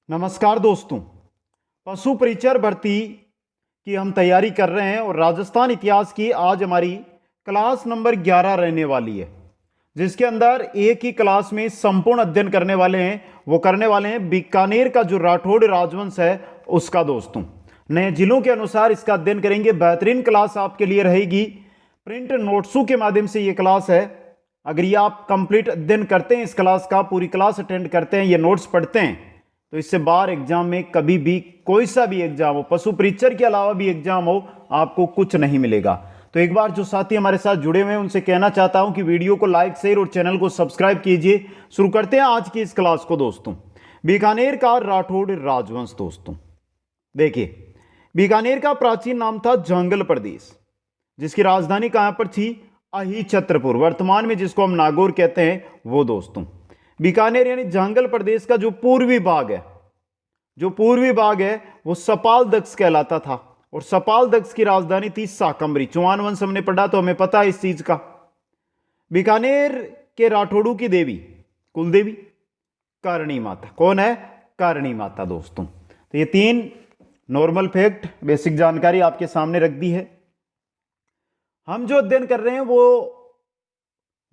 नमस्कार दोस्तों। पशु परिचर भर्ती की हम तैयारी कर रहे हैं और राजस्थान इतिहास की आज हमारी क्लास नंबर 11 रहने वाली है, जिसके अंदर एक ही क्लास में संपूर्ण अध्ययन करने वाले हैं। वो करने वाले हैं बीकानेर का जो राठौड़ राजवंश है उसका। दोस्तों, नए जिलों के अनुसार इसका अध्ययन करेंगे। बेहतरीन क्लास आपके लिए रहेगी। प्रिंट नोट्सों के माध्यम से ये क्लास है। अगर ये आप कंप्लीट अध्ययन करते हैं, इस क्लास का पूरी क्लास अटेंड करते हैं, ये नोट्स पढ़ते हैं, तो इससे बाहर एग्जाम में कभी भी कोई सा भी एग्जाम हो, पशु परिचर के अलावा भी एग्जाम हो, आपको कुछ नहीं मिलेगा। तो एक बार जो साथी हमारे साथ जुड़े हुए हैं उनसे कहना चाहता हूं कि वीडियो को लाइक, शेयर और चैनल को सब्सक्राइब कीजिए। शुरू करते हैं आज की इस क्लास को। दोस्तों, बीकानेर का राठौड़ राजवंश। दोस्तों देखिए, बीकानेर का प्राचीन नाम था जंगल प्रदेश, जिसकी राजधानी कहां पर थी? अहिछत्रपुर, वर्तमान में जिसको हम नागौर कहते हैं वो। दोस्तों, बीकानेर यानी जंगल प्रदेश का जो पूर्वी भाग है, वो सपाल दक्ष कहलाता था और सपाल दक्ष की राजधानी थी शाकंभरी। चौहान वंश हमने पढ़ा तो हमें पता है इस चीज का। बीकानेर के राठौड़ों की देवी, कुलदेवी करणी माता। कौन है? करणी माता। दोस्तों, तो ये 3 नॉर्मल फैक्ट, बेसिक जानकारी आपके सामने रख दी है। हम जो अध्ययन कर रहे हैं वो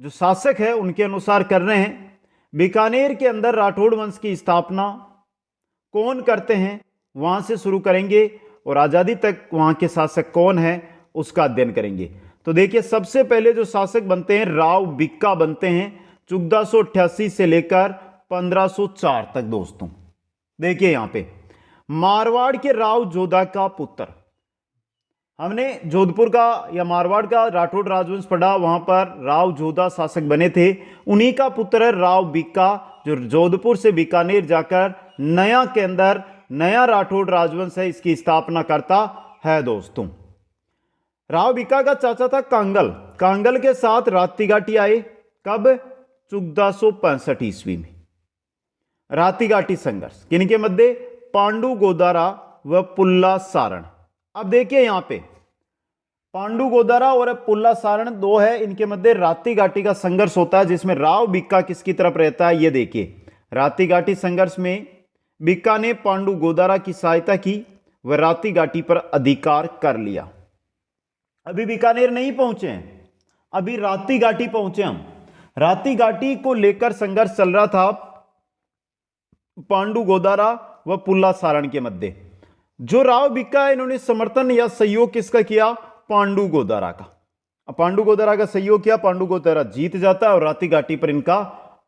जो शासक है उनके अनुसार कर रहे हैं। बीकानेर के अंदर राठौड़ वंश की स्थापना कौन करते हैं, वहां से शुरू करेंगे और आजादी तक वहां के शासक कौन है उसका अध्ययन करेंगे। तो देखिए, सबसे पहले जो शासक बनते हैं राव बिक्का बनते हैं 1488 से लेकर 1504 तक। दोस्तों देखिए, यहां पे मारवाड़ के राव जोधा का पुत्र, हमने जोधपुर का या मारवाड़ का राठौड़ राजवंश पढ़ा, वहां पर राव जोधा शासक बने थे। उन्हीं का पुत्र है राव बिक्का, जो जोधपुर से बीकानेर जाकर नया के अंदर नया राठौड़ राजवंश है इसकी स्थापना करता है। दोस्तों, राव बिक्का का चाचा था कांगल। कांगल के साथ राती घाटी आए। कब? 1465 ईस्वी में। राती घाटी संघर्ष किनके मध्य? पांडु गोदारा व पुल्ला सारण। अब देखिए, यहां पे पांडु गोदारा और पुल्ला सारण 2 है, इनके मध्य राती घाटी का संघर्ष होता है, जिसमें राव बिक्का किसकी तरफ रहता है ये देखिए। राती घाटी संघर्ष में बिक्का ने पांडु गोदारा की सहायता की व राती घाटी पर अधिकार कर लिया। अभी बीकानेर नहीं पहुंचे हैं, अभी राती घाटी पहुंचे हम। राती घाटी को लेकर संघर्ष चल रहा था पांडु गोदारा व पुल्ला सारण के मध्य। जो राव बिक्का है, इन्होंने समर्थन या सहयोग किसका किया? पांडु गोदारा का। पांडु गोदारा का सहयोग किया, पांडु गोदारा जीत जाता है और राती घाटी पर इनका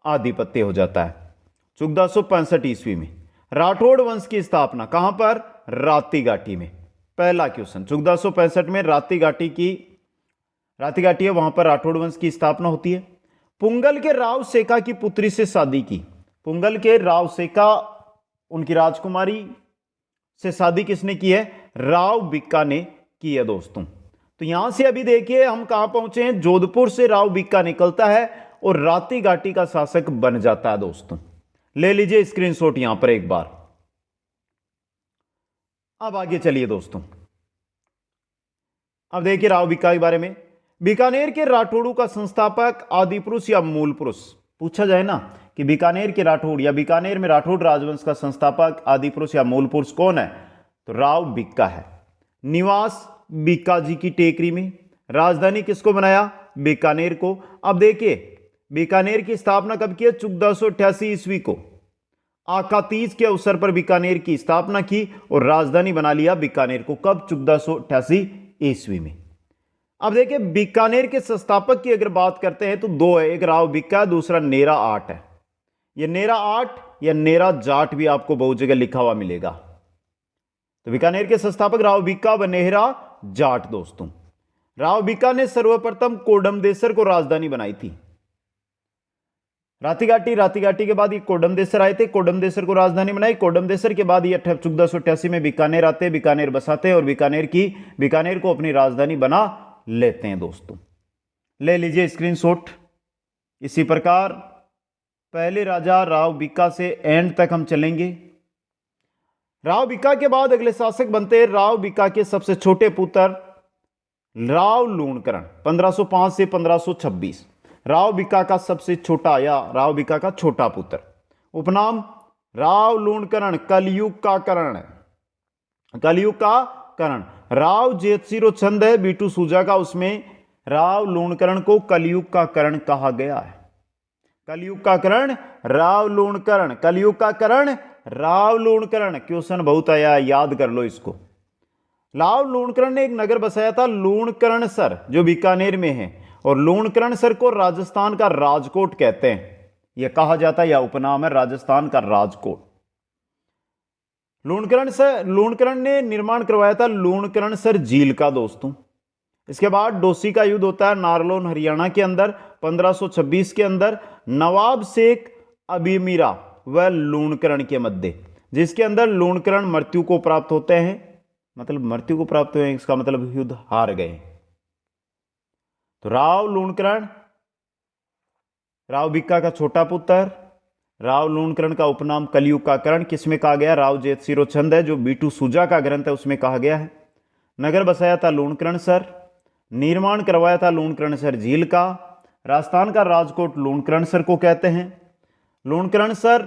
आधिपत्य हो जाता है। 1465 ईस्वी में राठौड़ वंश की स्थापना कहां पर? राती घाटी में। पहला क्वेश्चन, 1465 में राती घाटी है, वहां पर राठौड़ वंश की स्थापना होती है। पुंगल के राव सेका की पुत्री से शादी की। पुंगल के राव सेका, उनकी राजकुमारी से शादी किसने की है? राव बिक्का ने की है। दोस्तों, तो यहां से अभी देखिए हम कहां पहुंचे हैं। जोधपुर से राव बिक्का निकलता है और राती घाटी का शासक बन जाता है। दोस्तों, ले लीजिए स्क्रीनशॉट यहां पर एक बार। अब आगे चलिए दोस्तों, अब देखिए राव बिक्का के बारे में। बीकानेर के राठौड़ों का संस्थापक आदि पुरुष या मूल पुरुष, पूछा जाए ना कि बीकानेर के राठौड़ या बीकानेर में राठौड़ राजवंश का संस्थापक आदि पुरुष या मूल पुरुष कौन है? तो राव बिक्का है। निवास बिक्का जी की टेकरी में। राजधानी किसको बनाया? बीकानेर को। अब देखिए, बीकानेर की स्थापना कब की? 1488 ईस्वी को। आका तीज के अवसर पर बीकानेर की स्थापना की और राजधानी बना लिया बीकानेर को। कब? 1488 ईस्वी में। अब देखिए, बीकानेर के संस्थापक की अगर बात करते हैं तो 2 है, एक राव बिक्का, दूसरा नेरा आठ है। ये नेरा आठ या नेरा जाट भी आपको बहुत जगह लिखा हुआ मिलेगा। तो बीकानेर के संस्थापक राव बिक्का व नेहरा जाट। दोस्तों, राव बिक्का ने सर्वप्रथम कोडमदेसर को राजधानी बनाई थी। राती घाटी के बाद ये कोडमदेसर आए थे, कोडमदेसर को राजधानी बनाई। कोडमदेसर के बाद ये 1488 में बीकानेर आते हैं, बीकानेर बसाते हैं और बीकानेर को अपनी राजधानी बना लेते हैं। दोस्तों, ले लीजिए स्क्रीनशॉट। इसी प्रकार पहले राजा राव बिक्का से एंड तक हम चलेंगे। राव बिक्का के बाद अगले शासक बनते हैं राव बिक्का के सबसे छोटे पुत्र राव लूणकरण, 1505 से 1526। राव बिक्का का सबसे छोटा या राव बिक्का का छोटा पुत्र, उपनाम राव लूणकरण कलयुग का करण, कलयुग का करण। राव जेतसिरो छंद है बीटू सूजा का, उसमें राव लूणकरण को कलयुग का करण कहा गया है। कलयुग का करण राव लूणकरण, कलयुग का करण राव लूणकरण। क्वेश्चन बहुत आया, याद कर लो इसको। राव लूणकरण ने एक नगर बसाया था लूणकरणसर, जो बीकानेर में है, और लूणकरणसर को राजस्थान का राजकोट कहते हैं, यह कहा जाता है, यह उपनाम है राजस्थान का राजकोट। लूणकरण ने निर्माण करवाया था लूणकरणसर झील का दोस्तों। इसके बाद डोसी का युद्ध होता है नारलोन हरियाणा के अंदर 1526 के अंदर नवाब शेख अबीमीरा व लूणकरण के मध्य, जिसके अंदर लूणकरण मृत्यु को प्राप्त होते हैं, मतलब मृत्यु को प्राप्त हुए, इसका मतलब युद्ध हार गए। तो राव लूणकरण राव भिक्का का छोटा पुत्र, राव लूणकरण का उपनाम कलयुग का करण किसमें कहा गया? राव जेतसिरो छंद है जो बीटू सूजा का ग्रंथ है उसमें कहा गया है। नगर बसाया था लूणकरणसर, निर्माण करवाया था लूणकरणसर झील का, राजस्थान का राजकोट लूणकरणसर को कहते हैं। लूणकरणसर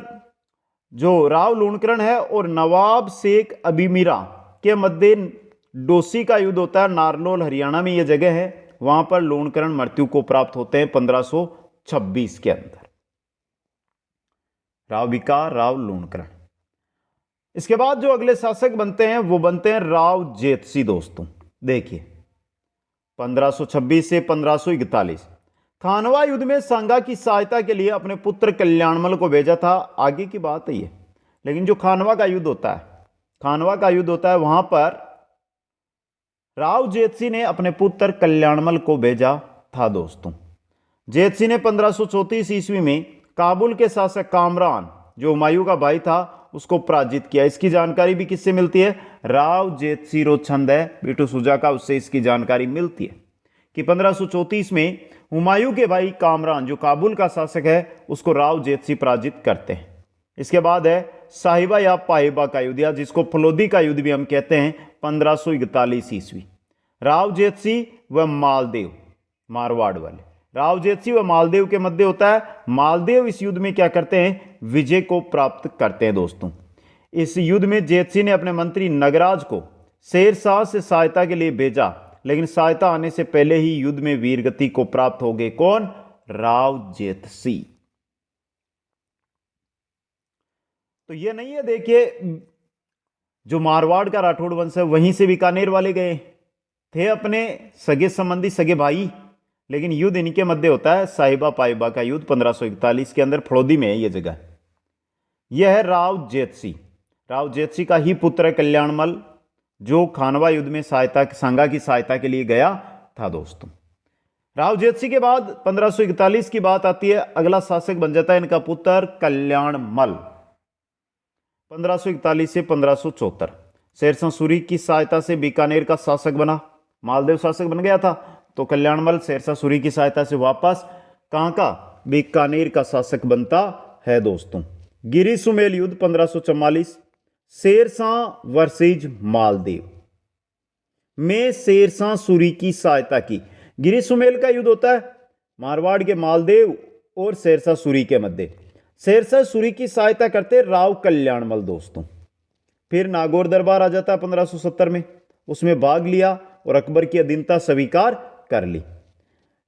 जो राव लूणकरण है और नवाब शेख अबीमीरा के मध्य डोसी का युद्ध होता है, नारनौल हरियाणा में यह जगह है, वहां पर लूणकरण मृत्यु को प्राप्त होते हैं 1526 के अंदर। राव भिक्का, राव लूणकरण। इसके बाद जो अगले शासक बनते हैं वो बनते हैं राव जेतसी दोस्तों। देखिए 1526 से 1541 खानवा युद्ध में सांगा की सहायता के लिए अपने पुत्र कल्याणमल को भेजा था। आगे की बात है ये, लेकिन जो खानवा का युद्ध होता है वहां पर राव जेतसी ने अपने पुत्र कल्याणमल को भेजा था दोस्तों। जेतसी ने 1534 ईस्वी में काबुल के शासक कामरान जो हुमायूं का भाई था उसको पराजित किया। इसकी जानकारी भी किससे मिलती है? राव जेतसिरो छंद है बीटू सूजा का, उससे इसकी जानकारी मिलती है कि 1534 में हुमायूं के भाई कामरान जो काबुल का शासक है उसको राव जेतसी पराजित करते हैं। इसके बाद है साहिबा या पाहिबा का युद्ध, या जिसको फलोदी का युद्ध भी हम कहते हैं, 1541 ईस्वी। राव जेतसी व मालदेव, मारवाड़ वाले, राव जेतसी व मालदेव के मध्य होता है। मालदेव इस युद्ध में क्या करते हैं? विजय को प्राप्त करते हैं दोस्तों। इस युद्ध में जेतसी ने अपने मंत्री नगराज को शेरशाह से सहायता के लिए भेजा, लेकिन सहायता आने से पहले ही युद्ध में वीरगति को प्राप्त हो गए। कौन? राव जेतसी। तो ये नहीं है, देखिए जो मारवाड़ का राठौड़ वंश है वहीं से बीकानेर वाले गए थे, अपने सगे संबंधी, सगे भाई, लेकिन युद्ध इनके मध्य होता है साहिबा पाहिबा का युद्ध 1541 के अंदर, फड़ौदी में है यह जगह। यह है राव जेतसी। राव जेतसी का ही पुत्र है कल्याणमल जो खानवा युद्ध में सांगा की सहायता के लिए गया था दोस्तों। राव जेतसी के बाद 1541 की बात आती है, अगला शासक बन जाता है इनका पुत्र कल्याणमल। 1541 से 1574 शेरशाह सूरी की सहायता से बीकानेर का शासक बना, मालदेव शासक बन गया था, तो कल्याणमल शेरशाह सूरी की सहायता से वापस कहां का? बीकानेर का शासक बनता है दोस्तों। गिरी सुमेल युद्ध 1544 शेरशाह वर्सेज मालदेव में शेरशाह सूरी की सहायता की। गिरी सुमेल का युद्ध होता है मारवाड़ के मालदेव और शेरशाह सूरी के मध्य। शेरशाह सूरी की सहायता करते राव कल्याणमल दोस्तों। फिर नागौर दरबार आ जाता है 1570 में, उसमें भाग लिया और अकबर की अधीनता स्वीकार कर ली।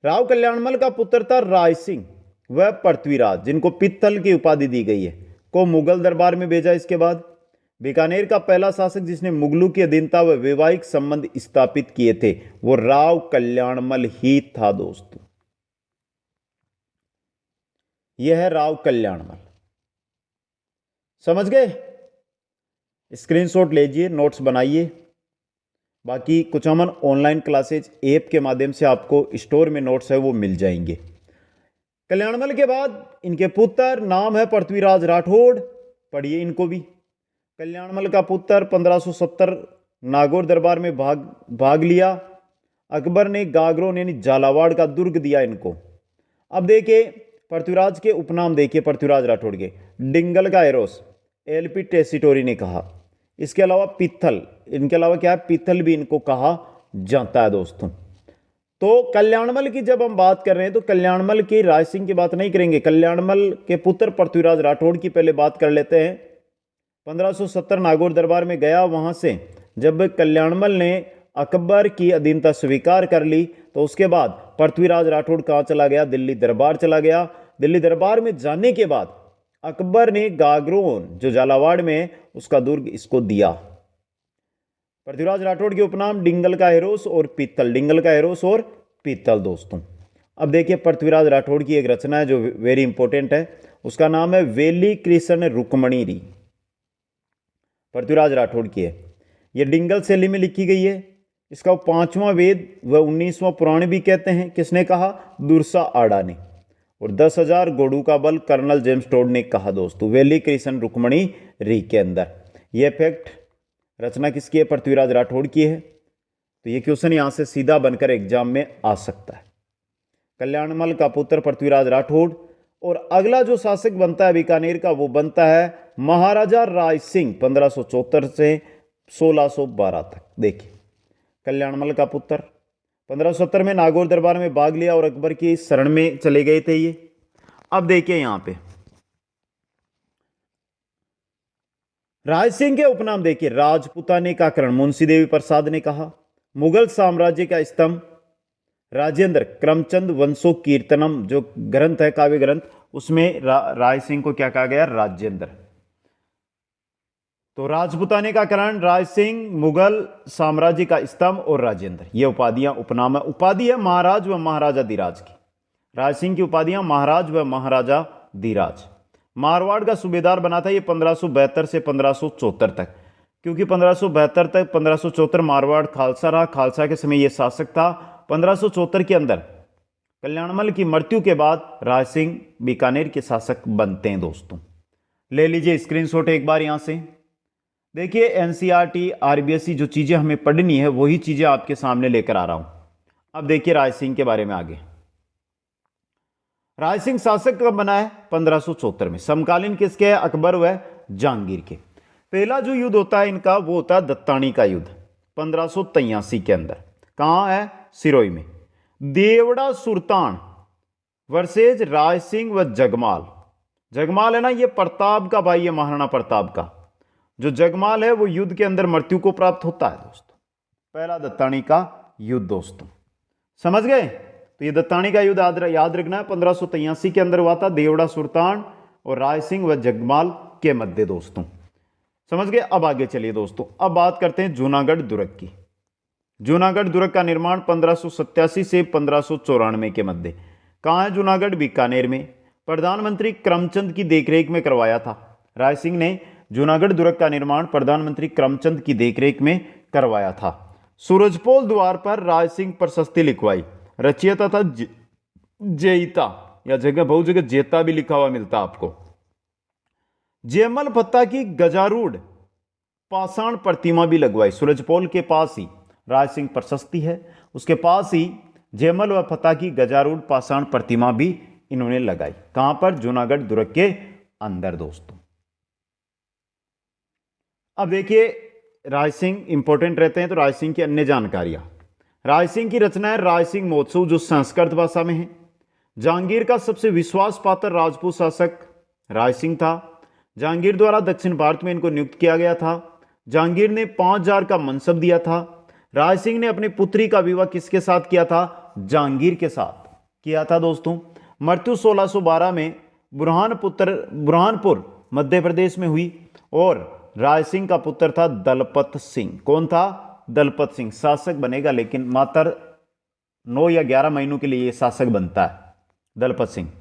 राव कल्याणमल का पुत्र था राय सिंह व पृथ्वीराज, जिनको पित्तल की उपाधि दी गई है, को मुगल दरबार में भेजा। इसके बाद बीकानेर का पहला शासक जिसने मुगलों की अधीनता व वैवाहिक संबंध स्थापित किए थे वो राव कल्याणमल ही था दोस्तों। यह है राव कल्याणमल। समझ गए? स्क्रीनशॉट लीजिए, नोट्स बनाइए। बाकी कुछ अमन ऑनलाइन क्लासेज ऐप के माध्यम से आपको स्टोर में नोट्स है वो मिल जाएंगे। कल्याणमल के बाद इनके पुत्र नाम है पृथ्वीराज राठौड़, पढ़िए इनको भी। कल्याणमल का पुत्र 1570 नागौर दरबार में भाग लिया। अकबर ने गागरों यानी झालावाड़ का दुर्ग दिया इनको। अब देखिए पृथ्वीराज के उपनाम देखिए, पृथ्वीराज राठौड़ के डिंगल का एरोस एलपी टेसिटोरी ने कहा। इसके अलावा पित्थल, इनके अलावा क्या है? पित्थल भी इनको कहा जाता है दोस्तों। तो कल्याणमल की जब हम बात कर रहे हैं तो कल्याणमल की राय सिंह की बात नहीं करेंगे, कल्याणमल के पुत्र पृथ्वीराज राठौड़ की पहले बात कर लेते हैं। 1570 नागौर दरबार में गया। वहां से जब कल्याणमल ने अकबर की अधीनता स्वीकार कर ली तो उसके बाद पृथ्वीराज राठौड़ कहाँ चला गया? दिल्ली दरबार चला गया। दिल्ली दरबार में जाने के बाद अकबर ने गागरोन जो झालावाड़ में उसका दुर्ग इसको दिया। पृथ्वीराज राठौड़ के उपनाम डिंगल का हेरोस और पीतल, डिंगल का हेरोस और पीतल दोस्तों। अब देखिए पृथ्वीराज राठौड़ की एक रचना है जो वेरी इंपॉर्टेंट है, उसका नाम है वेली कृष्ण रुक्मणी री। पृथ्वीराज राठौड़ की है, यह डिंगल शैली में लिखी गई है। इसका 5वां वेद व 19वां पुराण भी कहते हैं। किसने कहा? दुर्सा आड़ा ने। और 10,000 घोड़ों का बल कर्नल जेम्स टोड ने कहा दोस्तों, वेली कृष्ण रुक्मणी री के अंदर। यह फैक्ट रचना किसकी है? पृथ्वीराज राठौड़ की है। तो यह क्वेश्चन यहां से सीधा बनकर एग्जाम में आ सकता है। कल्याणमल का पुत्र पृथ्वीराज राठौड़। और अगला जो शासक बनता है बीकानेर का वो बनता है महाराजा राय सिंह 1574 से 1612 तक। देखिए कल्याणमल का पुत्र 1570 में नागौर दरबार में भाग लिया और अकबर की शरण में चले गए थे ये। अब देखिए यहां पे राय सिंह के उपनाम देखिए, राजपुताने का करण मुंशी देवी प्रसाद ने कहा, मुगल साम्राज्य का स्तंभ राजेंद्र करमचंद वंशो कीर्तनम जो ग्रंथ है काव्य ग्रंथ, उसमें राय सिंह को क्या कहा गया? राजेंद्र। तो राजपुताने का करण, राय सिंह, मुगल साम्राज्य का स्तंभ और राजेंद्र, ये उपाधियां उपनाम है। उपाधि है महाराज व महाराजा धीराज की। राय सिंह की उपाधियां महाराज व महाराजा धीराज। मारवाड़ का सूबेदार बना था ये 1572 से 1574 तक, क्योंकि 1572 तक 1574 मारवाड़ खालसा रहा। खालसा के समय ये शासक था। 1574 के अंदर कल्याणमल की मृत्यु के बाद राय सिंह बीकानेर के शासक बनते हैं दोस्तों। ले लीजिए स्क्रीनशॉट एक बार यहां से। देखिए एनसीईआरटी आरबीएसई जो चीजें हमें पढ़नी है वही चीजें आपके सामने लेकर आ रहा हूं। अब देखिए राय सिंह के बारे में आगे। राय सिंह शासक कब बना है? 1574 में। समकालीन किसके है? अकबर व जहांगीर के। पहला जो युद्ध होता है इनका वो होता है दत्तानी का युद्ध 1583 के अंदर। कहां है? सिरोही में। देवड़ा सुल्तान वर्सेज राय सिंह व जगमाल। जगमाल है ना, ये प्रताप का भाई है, महाराणा प्रताप का। जो जगमाल है वो युद्ध के अंदर मृत्यु को प्राप्त होता है दोस्तों। पहला दत्तानी का युद्ध दोस्तों, समझ गए? तो ये दत्तानी का युद्ध याद रखना है, 1583 के अंदर हुआ था। देवड़ा सुल्तान और राय सिंह व जगमाल के मध्य दोस्तों, समझ गए? अब आगे चलिए दोस्तों, अब बात करते हैं जूनागढ़ दुर्ग की। जूनागढ़ दुर्ग का निर्माण 1587 से 1594 के मध्य। कहाँ है जूनागढ़? बीकानेर में। प्रधानमंत्री करमचंद की देखरेख में करवाया था। राय सिंह ने जूनागढ़ दुर्ग का निर्माण प्रधानमंत्री करमचंद की देखरेख में करवाया था। सूरजपोल द्वार पर राय सिंह प्रशस्ति लिखवाई। रचयिता था जेता, या जगह बहुत जगह जेता भी लिखा हुआ मिलता आपको। जयमल भत्ता की गजारूढ़ पाषाण प्रतिमा भी लगवाई। सूरजपोल के पास ही राय सिंह प्रशस्ति है, उसके पास ही जयमल व फतेह की गजारूढ़ पाषाण प्रतिमा भी इन्होंने लगाई। कहां पर? जूनागढ़ दुर्ग के अंदर दोस्तों। अब देखिए राय सिंह इंपॉर्टेंट रहते हैं तो राय सिंह की अन्य जानकारियां। राय सिंह की रचना है राय सिंह महोत्सव जो संस्कृत भाषा में है। जहांगीर का सबसे विश्वास पात्र राजपूत शासक राय सिंह था। जहांगीर द्वारा दक्षिण भारत में इनको नियुक्त किया गया था। जहांगीर ने 5000 का मनसब दिया था। राय सिंह ने अपनी पुत्री का विवाह किसके साथ किया था? जहांगीर के साथ किया था दोस्तों। मृत्यु 1612 में बुरहानपुर मध्य प्रदेश में हुई। और राय सिंह का पुत्र था दलपत सिंह। कौन था? दलपत सिंह। शासक बनेगा लेकिन मात्र 9 या 11 महीनों के लिए ये शासक बनता है, दलपत सिंह।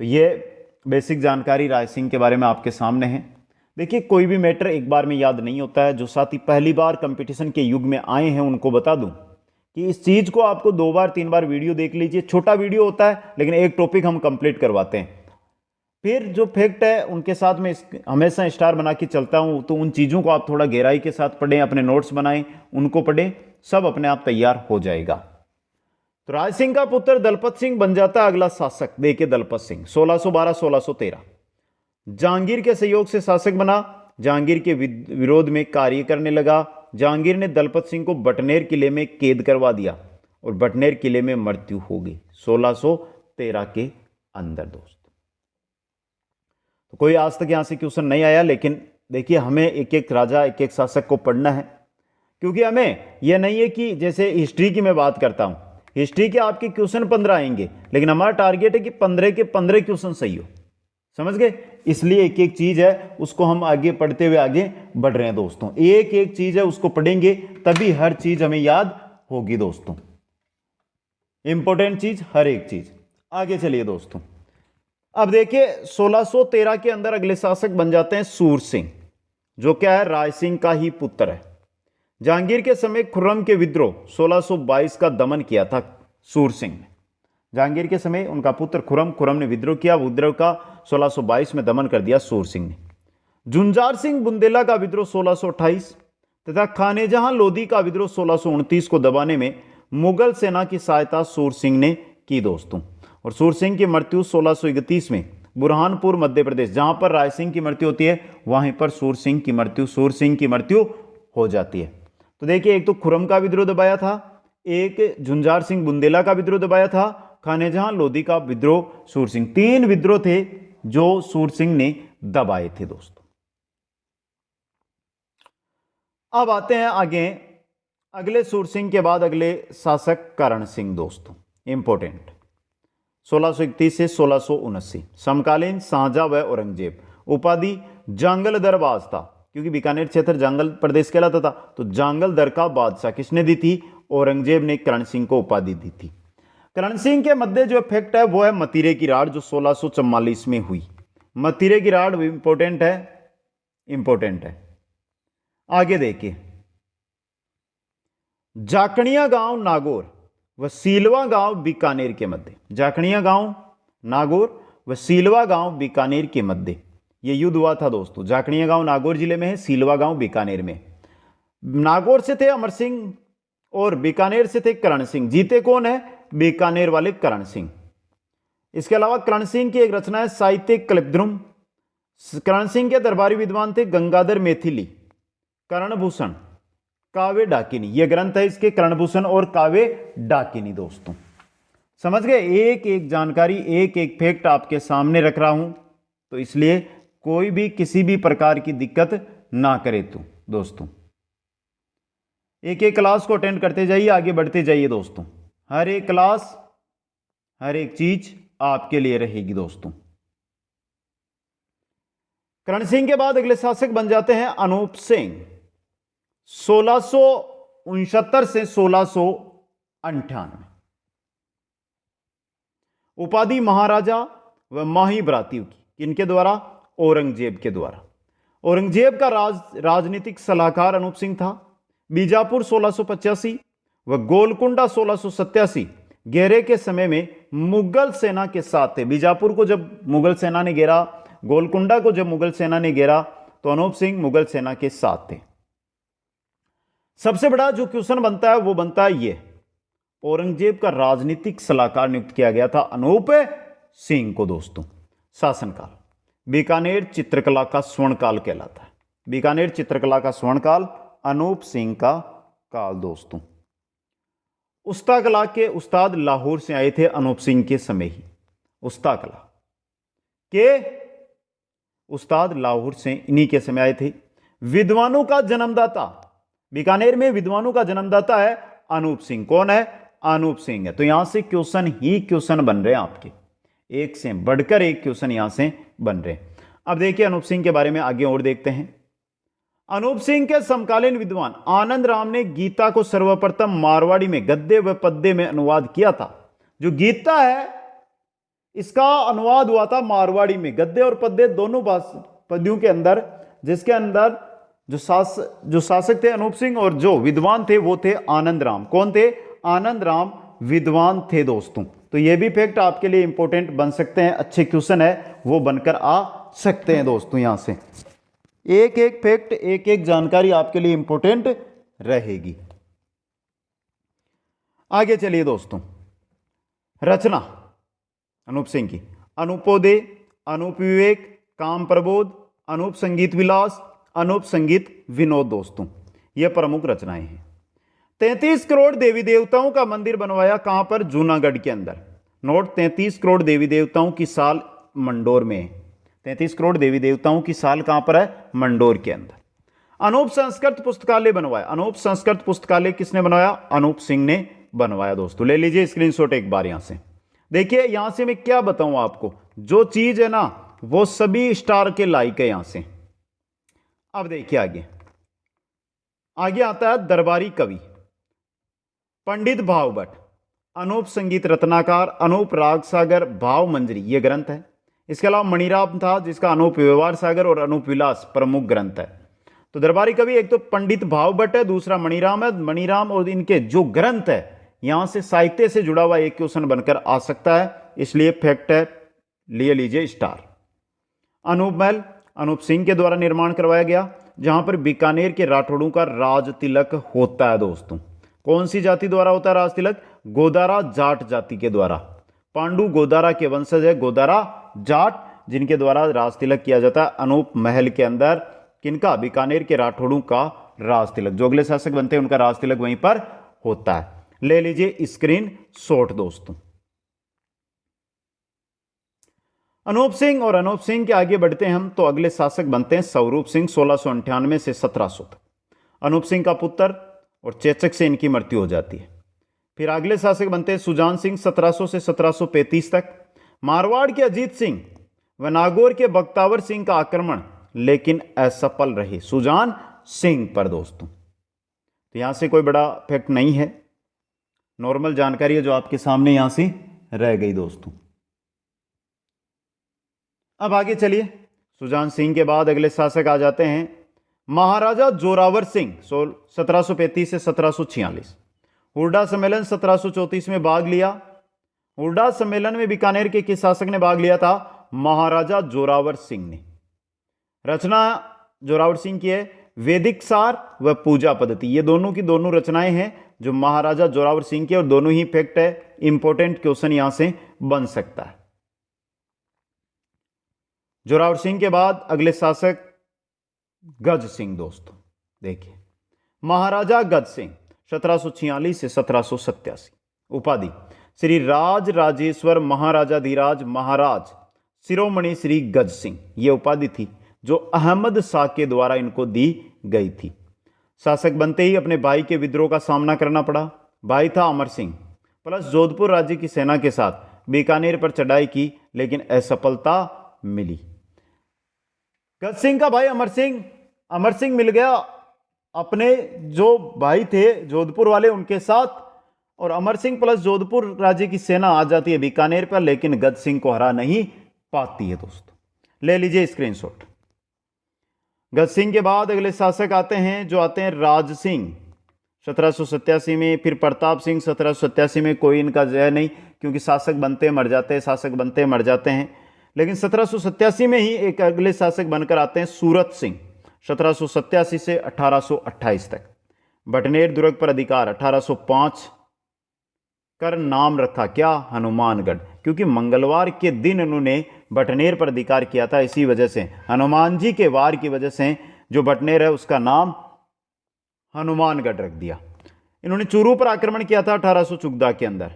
तो ये बेसिक जानकारी राय सिंह के बारे में आपके सामने है। देखिए कोई भी मैटर एक बार में याद नहीं होता है। जो साथी पहली बार कंपटीशन के युग में आए हैं उनको बता दूं कि इस चीज को आपको 2 बार 3 बार वीडियो देख लीजिए। छोटा वीडियो होता है लेकिन एक टॉपिक हम कंप्लीट करवाते हैं। फिर जो फैक्ट है उनके साथ में हमेशा स्टार बना के चलता हूं, तो उन चीजों को आप थोड़ा गहराई के साथ पढ़ें, अपने नोट्स बनाएं, उनको पढ़ें, सब अपने आप तैयार हो जाएगा। तो राय सिंह का पुत्र दलपत सिंह बन जाता है अगला शासक। देखिए दलपत सिंह 1612-1613 जहांगीर के सहयोग से शासक बना। जहांगीर के विरोध में कार्य करने लगा। जहांगीर ने दलपत सिंह को बटनेर किले में कैद करवा दिया और बटनेर किले में मृत्यु हो गई 1613 के अंदर दोस्त। तो कोई आज तक यहां से क्वेश्चन नहीं आया, लेकिन देखिए हमें एक एक राजा एक एक शासक को पढ़ना है, क्योंकि हमें यह नहीं है कि जैसे हिस्ट्री की मैं बात करता हूं, हिस्ट्री के आपके क्वेश्चन 15 आएंगे, लेकिन हमारा टारगेट है कि 15 के 15 क्वेश्चन सही हो, समझ गए। इसलिए एक एक चीज है उसको हम आगे पढ़ते हुए आगे बढ़ रहे हैं दोस्तों। एक एक चीज है उसको पढ़ेंगे तभी हर चीज हमें याद होगी दोस्तों, इंपॉर्टेंट चीज हर एक चीज। आगे चलिए दोस्तों, अब देखिए 1613 के अंदर अगले शासक बन जाते हैं सूर सिंह, जो क्या है राय सिंह का ही पुत्र है। जहांगीर के समय खुर्रम के विद्रोह 1622 का दमन किया था सूर सिंह ने। जहांगीर के समय उनका पुत्र खुर्रम ने विद्रोह किया, विद्रोह का 1622 में दमन कर दिया सूर सिंह ने। जुंजार सिंह बुंदेला का विद्रोह 1628 तथा खानेजहां लोधी का विद्रोह 1629 को दबाने में मुगल सेना की सहायता सूर सिंह ने की दोस्तों। और सूर सिंह की मृत्यु 1631 में बुरहानपुर मध्य प्रदेश, जहां पर राय सिंह की मृत्यु होती है वहीं पर सूर सिंह की मृत्यु हो जाती है। तो देखिए एक तो खुर्रम का विद्रोह दबाया था, एक झुंझार सिंह बुंदेला का विद्रोह दबाया था, खानेजहां लोधी का विद्रोह सूर सिंह, 3 विद्रोह थे जो सूर सिंह ने दबाए थे दोस्तों। अब आते हैं आगे, अगले सूर सिंह के बाद अगले शासक करण सिंह दोस्तों, इंपॉर्टेंट। 1631 से 1679 समकालीन शाहजहां व औरंगजेब, उपाधि जांगल दरबाज था, क्योंकि बीकानेर क्षेत्र जांगल प्रदेश कहलाता था, तो जांगल दर का बादशाह किसने दी थी? औरंगजेब ने करण सिंह को उपाधि दी थी। करण सिंह के मध्य जो इफेक्ट है वो है मतीरे की राड़, जो 1644 में हुई। मतीरे की राड़ इंपॉर्टेंट है। आगे देखिए, जाकणिया गांव नागौर व सीलवा गांव बीकानेर के मध्य, जाकणिया गांव नागौर व सीलवा गांव बीकानेर के मध्य ये युद्ध हुआ था दोस्तों। जाकणिया गांव नागौर जिले में है, सीलवा गांव बीकानेर में। नागौर से थे अमर सिंह और बीकानेर से थे करण सिंह। जीते कौन है? बीकानेर वाले करण सिंह। इसके अलावा करण सिंह की एक रचना है साहित्य कल्पद्रुम। करण सिंह के दरबारी विद्वान थे गंगाधर मैथिली, करणभूषण, काव्य डाकिनी। यह ग्रंथ है इसके, करणभूषण और काव्य डाकिनी दोस्तों। समझ गए? एक एक जानकारी एक एक फैक्ट आपके सामने रख रहा हूं, तो इसलिए कोई भी किसी भी प्रकार की दिक्कत ना करे। तो दोस्तों एक एक क्लास को अटेंड करते जाइए, आगे बढ़ते जाइए दोस्तों। हर एक क्लास हर एक चीज आपके लिए रहेगी दोस्तों। करण सिंह के बाद अगले शासक बन जाते हैं अनूप सिंह, 1669 से 1698। उपाधि महाराजा व माही भ्रातृ की, किनके द्वारा? औरंगजेब के द्वारा। औरंगजेब का राजनीतिक सलाहकार अनूप सिंह था। बीजापुर 1685 व गोलकुंडा 1687 घेरे के समय में मुगल सेना के साथ थे। बीजापुर को जब मुगल सेना ने घेरा, गोलकुंडा को जब मुगल सेना ने घेरा, तो अनूप सिंह मुगल सेना के साथ थे। सबसे बड़ा जो क्वेश्चन बनता है वो बनता है ये, औरंगजेब का राजनीतिक सलाहकार नियुक्त किया गया था अनूप सिंह को दोस्तों। शासनकाल बीकानेर चित्रकला का स्वर्णकाल कहलाता है। बीकानेर चित्रकला का स्वर्णकाल अनूप सिंह का काल दोस्तों। उस्ता कला के उस्ताद लाहौर से आए थे अनूप सिंह के समय ही। उस्ता कला के उस्ताद लाहौर से इन्हीं के समय आए थे। विद्वानों का जन्मदाता, बीकानेर में विद्वानों का जन्मदाता है अनूप सिंह। कौन है? अनूप सिंह है। तो यहां से क्वेश्चन ही क्वेश्चन बन रहे हैं आपके, एक से बढ़कर एक क्वेश्चन यहां से बन रहे हैं। अब देखिए अनूप सिंह के बारे में आगे और देखते हैं। अनूप सिंह के समकालीन विद्वान आनंद राम ने गीता को सर्वप्रथम मारवाड़ी में गद्य व पद्य में अनुवाद किया था। जो गीता है इसका अनुवाद हुआ था मारवाड़ी में, गद्य और पद्य दोनों पद्यों के अंदर, जिसके अंदर जो शासक थे अनूप सिंह और जो विद्वान थे वो थे आनंद राम। कौन थे? आनंद राम विद्वान थे दोस्तों। तो ये भी फैक्ट आपके लिए इंपॉर्टेंट बन सकते हैं, अच्छे क्वेश्चन है वो बनकर आ सकते हैं दोस्तों। यहां से एक एक फैक्ट एक एक जानकारी आपके लिए इंपॉर्टेंट रहेगी। आगे चलिए दोस्तों, रचना अनूप सिंह की अनूपोदय, अनूप विवेक, काम प्रबोध, अनूप संगीत विलास, अनूप संगीत विनोद दोस्तों, यह प्रमुख रचनाएं हैं। 33 करोड़ देवी देवताओं का मंदिर बनवाया कहां पर? जूनागढ़ के अंदर। नोट, 33 करोड़ देवी देवताओं की साल मंडोर में है। 33 करोड़ देवी देवताओं की साल कहां पर है? मंडोर के अंदर। अनूप संस्कृत पुस्तकालय बनवाया। अनूप संस्कृत पुस्तकालय किसने बनवाया? अनूप सिंह ने बनवाया दोस्तों। ले लीजिए स्क्रीनशॉट एक बार यहां से। देखिए यहां से मैं क्या बताऊं आपको, जो चीज है ना वो सभी स्टार के लाइक है यहां से। अब देखिए आगे आगे आता है दरबारी कवि पंडित भावभट्ट, अनूप संगीत रत्नाकार, अनूप राग सागर, भाव मंजरी, ये ग्रंथ है। इसके अलावा मणिराम था जिसका अनूप व्यवहार सागर और अनूप विलास प्रमुख ग्रंथ है। तो दरबारी कवि एक तो पंडित भावभट्ट है, दूसरा मणिराम है। मणिराम और इनके जो ग्रंथ है यहां से साहित्य से जुड़ा हुआ एक क्वेश्चन बनकर आ सकता है, इसलिए फैक्ट है, ले लीजिए स्टार। अनूप महल अनूप सिंह के द्वारा निर्माण करवाया गया, जहां पर बीकानेर के राठौड़ों का राज तिलक होता है दोस्तों। कौन सी जाति द्वारा होता है राज तिलक? गोदारा जाट जाति के द्वारा। पांडु गोदारा के वंशज है, गोदारा जाट, जिनके द्वारा राज तिलक किया जाता है। अनूप महल के अंदर किनका? बीकानेर के राठौड़ों का राज तिलक। जो अगले शासक बनते हैं उनका राज तिलक वहीं पर होता है। ले लीजिए स्क्रीन शॉट दोस्तों। अनूप सिंह और अनूप सिंह के आगे बढ़ते हैं हम तो अगले शासक बनते हैं स्वरूप सिंह 1698 से 1700 तक। अनूप सिंह का पुत्र और चेचक से इनकी मृत्यु हो जाती है। फिर अगले शासक बनते हैं सुजान सिंह 1700 से 1735 तक। मारवाड़ के अजीत सिंह व नागौर के बख्तावर सिंह का आक्रमण लेकिन असफल रहे सुजान सिंह पर दोस्तों। तो यहां से कोई बड़ा फैक्ट नहीं है, नॉर्मल जानकारी है जो आपके सामने यहां से रह गई दोस्तों। अब आगे चलिए, सुजान सिंह के बाद अगले शासक आ जाते हैं महाराजा जोरावर सिंह 1735 से 1746। हुड्डा सम्मेलन 1734 में भाग लिया। हुड्डा सम्मेलन में बीकानेर के किस शासक ने भाग लिया था? महाराजा जोरावर सिंह ने। रचना जोरावर सिंह की है वैदिक सार व पूजा पद्धति। ये दोनों की दोनों रचनाएं हैं जो महाराजा जोरावर सिंह की, और दोनों ही फैक्ट है, इंपॉर्टेंट क्वेश्चन यहां से बन सकता है। जोरावर सिंह के बाद अगले शासक गज सिंह दोस्तों। देखिए महाराजा गज सिंह 1746 से 1787। उपाधि श्री राज राजेश्वर महाराजाधिराज महाराज शिरोमणि श्री गज सिंह, यह उपाधि थी जो अहमद शाह के द्वारा इनको दी गई थी। शासक बनते ही अपने भाई के विद्रोह का सामना करना पड़ा। भाई था अमर सिंह, प्लस जोधपुर राज्य की सेना के साथ बीकानेर पर चढ़ाई की लेकिन असफलता मिली। गज सिंह का भाई अमर सिंह मिल गया अपने जो भाई थे जोधपुर वाले उनके साथ, और अमर सिंह प्लस जोधपुर राज्य की सेना आ जाती है बीकानेर पर, लेकिन गज सिंह को हरा नहीं पाती है दोस्तों। ले लीजिए स्क्रीनशॉट। गज सिंह के बाद अगले शासक आते हैं राज सिंह 1787 में। फिर प्रताप सिंह 1787 में। कोई इनका जय नहीं क्योंकि शासक बनते मर जाते हैं, शासक बनते मर जाते हैं। लेकिन 1787 में ही एक अगले शासक बनकर आते हैं सूरत सिंह 1787 से 1828 तक। बटनेर दुर्ग पर अधिकार 1805 कर नाम रखा क्या? हनुमानगढ़, क्योंकि मंगलवार के दिन उन्होंने बटनेर पर अधिकार किया था। इसी वजह से हनुमान जी के वार की वजह से जो बटनेर है उसका नाम हनुमानगढ़ रख दिया। इन्होंने चूरू पर आक्रमण किया था 1814 के अंदर।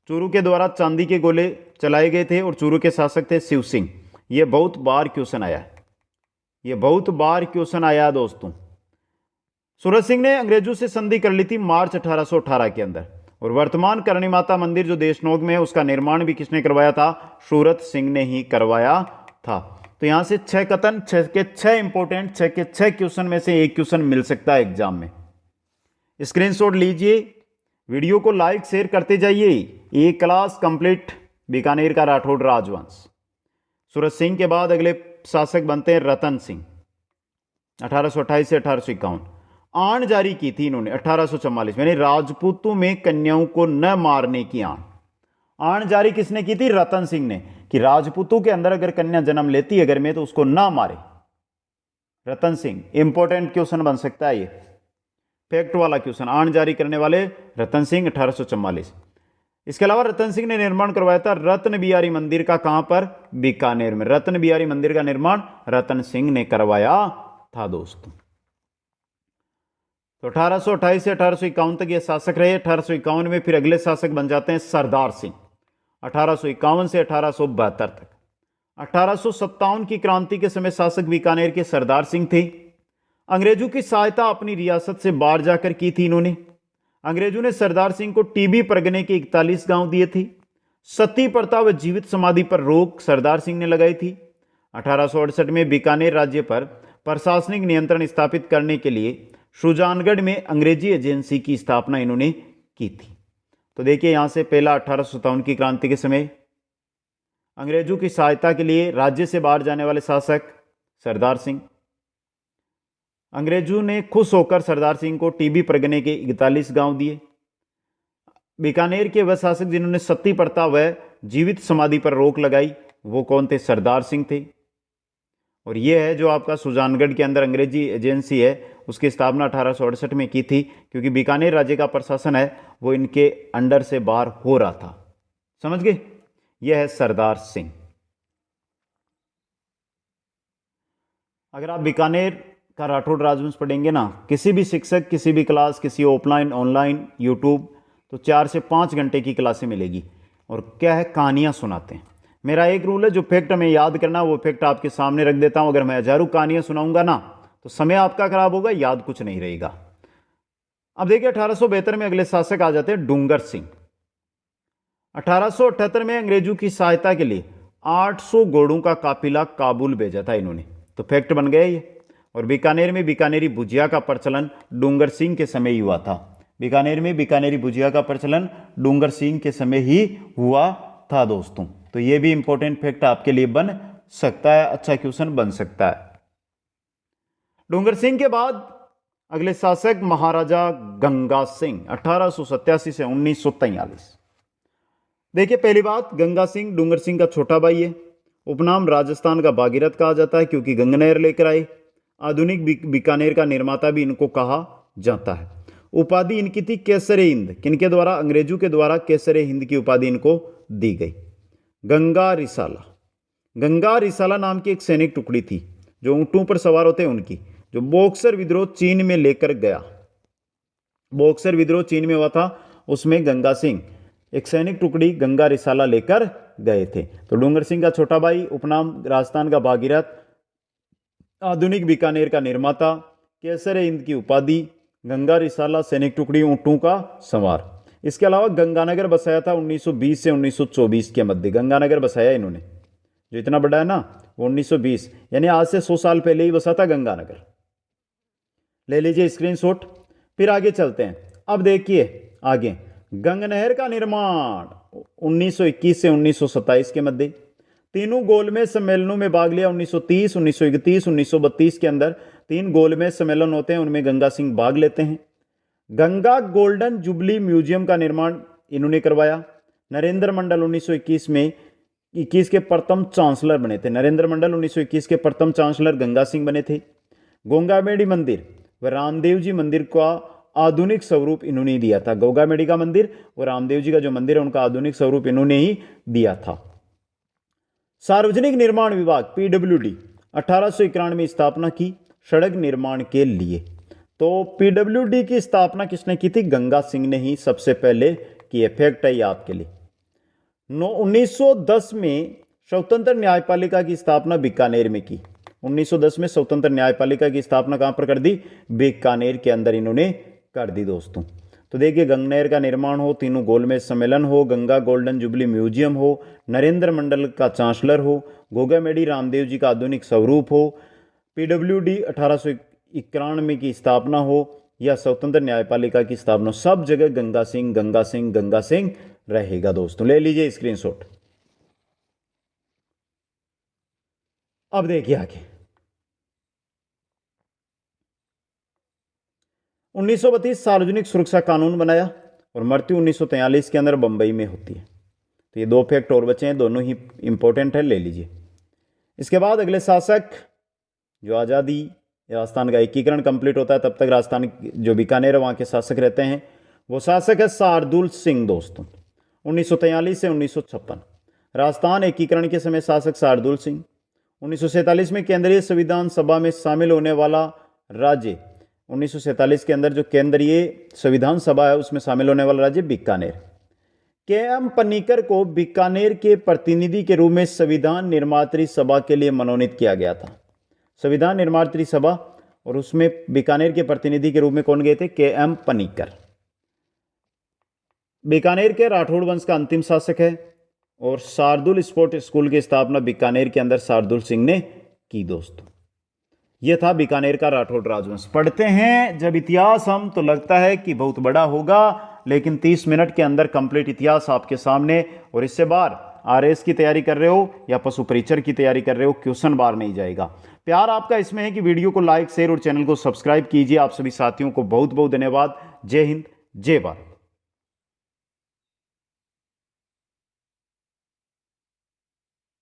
चूरू के द्वारा चांदी के गोले चलाए गए थे और चूरू के शासक थे शिव सिंह। यह बहुत बार क्वेश्चन आया दोस्तों। सूरत सिंह ने अंग्रेजों से संधि कर ली थी मार्च 1818 के अंदर। और वर्तमान करणी माता मंदिर जो देशनोग में है उसका निर्माण भी किसने करवाया था? सूरत सिंह ने ही करवाया था। तो यहां से 6 कथन, 6 के 6 इंपोर्टेंट, 6 के 6 क्वेश्चन में से एक क्वेश्चन मिल सकता है एग्जाम में। स्क्रीनशॉट लीजिए, वीडियो को लाइक शेयर करते जाइए। ये क्लास कंप्लीट बीकानेर का राठौड़ राजवंश। सूरत सिंह के बाद अगले शासक बनते हैं रतन सिंह 1828 से 1851। आण जारी की थी इन्होंने 1844 में, राजपूतों में कन्याओं को न मारने की आण जारी किसने की थी? रतन सिंह ने, कि राजपूतों के अंदर अगर कन्या जन्म लेती है घर में तो उसको ना मारे। रतन सिंह, इंपॉर्टेंट क्वेश्चन बन सकता है, ये फैक्ट वाला क्वेश्चन। आण जारी करने वाले रतन सिंह 1844। इसके अलावा रतन सिंह ने निर्माण करवाया था रत्न बिहारी मंदिर का, कहां पर? बीकानेर में। रत्न बिहारी मंदिर का निर्माण रतन सिंह ने करवाया था दोस्तों। तो 1828 से 1851 तक ये शासक रहे। 1851 में फिर अगले शासक बन जाते हैं सरदार सिंह 1851 से 1872 तक। 1857 की क्रांति के समय शासक बीकानेर के सरदार सिंह थे। अंग्रेजों की सहायता अपनी रियासत से बाहर जाकर की थी इन्होंने। अंग्रेजों ने सरदार सिंह को टीबी परगने के 41 गांव दिए थे। सती प्रथा व जीवित समाधि पर रोक सरदार सिंह ने लगाई थी। 1868 में बीकानेर राज्य पर प्रशासनिक नियंत्रण स्थापित करने के लिए सुजानगढ़ में अंग्रेजी एजेंसी की स्थापना इन्होंने की थी। तो देखिए यहां से पहला 1857 की क्रांति के समय अंग्रेजों की सहायता के लिए राज्य से बाहर जाने वाले शासक सरदार सिंह। अंग्रेजों ने खुश होकर सरदार सिंह को टीबी परगने के 41 गांव दिए। बीकानेर के वह शासक जिन्होंने सती प्रथा व जीवित समाधि पर रोक लगाई वो कौन थे? सरदार सिंह थे। और यह है जो आपका सुजानगढ़ के अंदर अंग्रेजी एजेंसी है उसकी स्थापना 1868 में की थी, क्योंकि बीकानेर राज्य का प्रशासन है वो इनके अंडर से बाहर हो रहा था। समझ गए? यह है सरदार सिंह। अगर आप बीकानेर का राठौड़ राजवंश पढ़ेंगे ना, किसी भी शिक्षक किसी भी क्लास, किसी ऑफलाइन ऑनलाइन यूट्यूब, तो 4 से 5 घंटे की क्लासें मिलेगी। और क्या है, कहानियां सुनाते हैं। मेरा एक रूल है, जो फैक्ट हमें याद करना वो फैक्ट आपके सामने रख देता हूं। अगर मैं हजारों कहानियां सुनाऊंगा ना तो समय आपका खराब होगा, याद कुछ नहीं रहेगा। अब देखिए 1872 में अगले शासक आ जाते हैं डूंगर सिंह। 1878 में अंग्रेजों की सहायता के लिए 800 घोड़ों का काफिला काबुल भेजा था इन्होंने। तो फैक्ट बन गया ये। और बीकानेर में बीकानेरी भुजिया का प्रचलन डूंगर सिंह के समय ही हुआ था। बीकानेर में बीकानेरी भुजिया का प्रचलन डूंगर सिंह के समय ही हुआ था दोस्तों। तो ये भी इंपॉर्टेंट फैक्ट आपके लिए बन सकता है, अच्छा क्वेश्चन बन सकता है। डूंगर सिंह के बाद अगले शासक महाराजा गंगा सिंह 1887 से 1943। देखिए पहली बात, गंगा सिंह डूंगर सिंह का छोटा भाई है। उपनाम राजस्थान का भागीरथ कहा जाता है क्योंकि गंगनहर लेकर आए। आधुनिक बीकानेर का निर्माता भी इनको कहा जाता है। उपाधि इनकी थी केसरे हिंद। किनके द्वारा? अंग्रेजों के द्वारा केसरे हिंद की उपाधि इनको दी गई। गंगा रिसाला, गंगा रिसाला नाम की एक सैनिक टुकड़ी थी जो ऊंटों पर सवार होते हैं उनकी, जो बॉक्सर विद्रोह चीन में लेकर गया। बॉक्सर विद्रोह चीन में हुआ था, उसमें गंगा सिंह एक सैनिक टुकड़ी गंगा रिसाला लेकर गए थे। तो डूंगर सिंह का छोटा भाई, उपनाम राजस्थान का भागीरथ, आधुनिक बीकानेर का निर्माता, केसरे हिंद की उपाधि, गंगा रिसाला सैनिक टुकड़ी ऊंटों का सवार। इसके अलावा गंगानगर बसाया था 1920 से 1924 के मध्य। गंगानगर बसाया इन्होंने, जो इतना बड़ा है ना, वो 1920 यानी आज से 100 साल पहले ही बसा था गंगानगर। ले लीजिए स्क्रीनशॉट। फिर आगे चलते हैं। अब देखिए आगे, गंगनहर का निर्माण 1921 से 1927 के मध्य। तीनों गोलमेज सम्मेलनों में भाग लिया। 1930, 1931, 1932 के अंदर 3 गोलमेज सम्मेलन होते हैं, उनमें गंगा सिंह भाग लेते हैं। गंगा गोल्डन जुबली म्यूजियम का निर्माण इन्होंने करवाया। नरेंद्र मंडल 1921 में 21 के प्रथम चांसलर बने थे। नरेंद्र मंडल 1921 के प्रथम चांसलर गंगा सिंह बने थे। गोंगामेडी मंदिर व रामदेव जी मंदिर का आधुनिक स्वरूप इन्होंने दिया था। गोंगामेडी का मंदिर और रामदेव जी का जो मंदिर है उनका आधुनिक स्वरूप इन्होंने ही दिया था। सार्वजनिक निर्माण विभाग पीडब्ल्यूडी 1891 में स्थापना की सड़क निर्माण के लिए। तो पीडब्ल्यूडी की स्थापना किसने की थी? गंगा सिंह ने ही सबसे पहले की। फैक्ट है ये आपके लिए। 1910 में स्वतंत्र न्यायपालिका की स्थापना बीकानेर में की। 1910 में स्वतंत्र न्यायपालिका की स्थापना कहां पर कर दी? बीकानेर के अंदर इन्होंने कर दी दोस्तों। तो देखिए, गंगनहर का निर्माण हो, तीनों गोलमेज सम्मेलन हो, गंगा गोल्डन जुबली म्यूजियम हो, नरेंद्र मंडल का चांसलर हो, गोगामेडी रामदेव जी का आधुनिक स्वरूप हो, पीडब्ल्यूडी 1891 की स्थापना हो या स्वतंत्र न्यायपालिका की स्थापना, सब जगह गंगा सिंह गंगा सिंह गंगा सिंह रहेगा दोस्तों। ले लीजिए स्क्रीनशॉट। अब देखिए आगे, 1932 सार्वजनिक सुरक्षा कानून बनाया और मृत्यु 1943 के अंदर बंबई में होती है। तो ये 2 फैक्ट और बचे हैं, दोनों ही इंपॉर्टेंट है, ले लीजिए। इसके बाद अगले शासक, जो आज़ादी राजस्थान का एकीकरण कंप्लीट होता है तब तक राजस्थान जो बीकानेर है वहाँ के शासक रहते हैं, वो शासक है शार्दुल सिंह दोस्तों। 1943 से 1956 राजस्थान एकीकरण के समय शासक शार्दुल सिंह। 1947 में केंद्रीय संविधान सभा में शामिल होने वाला राज्य, 1947 के अंदर जो केंद्रीय संविधान सभा है उसमें शामिल होने वाला राज्य बीकानेर। के.एम. पन्नीकर को बीकानेर के प्रतिनिधि के रूप में संविधान निर्मात्री सभा के लिए मनोनीत किया गया था। संविधान निर्मात्री सभा, और उसमें बीकानेर के प्रतिनिधि के रूप में कौन गए थे? के.एम. पन्नीकर। बीकानेर के राठौड़ वंश का अंतिम शासक है, और शार्दुल स्पोर्ट स्कूल की स्थापना बीकानेर के अंदर शार्दुल सिंह ने की। दोस्तों, यह था बीकानेर का राठौड़ राजवंश। पढ़ते हैं जब इतिहास हम, तो लगता है कि बहुत बड़ा होगा, लेकिन 30 मिनट के अंदर कंप्लीट इतिहास आपके सामने। और इससे बार आरएस की तैयारी कर रहे हो या पशु परीक्षण की तैयारी कर रहे हो, क्वेश्चन बार नहीं जाएगा। प्यार आपका इसमें है कि वीडियो को लाइक, शेयर और चैनल को सब्सक्राइब कीजिए। आप सभी साथियों को बहुत बहुत धन्यवाद। जय हिंद, जय भारत।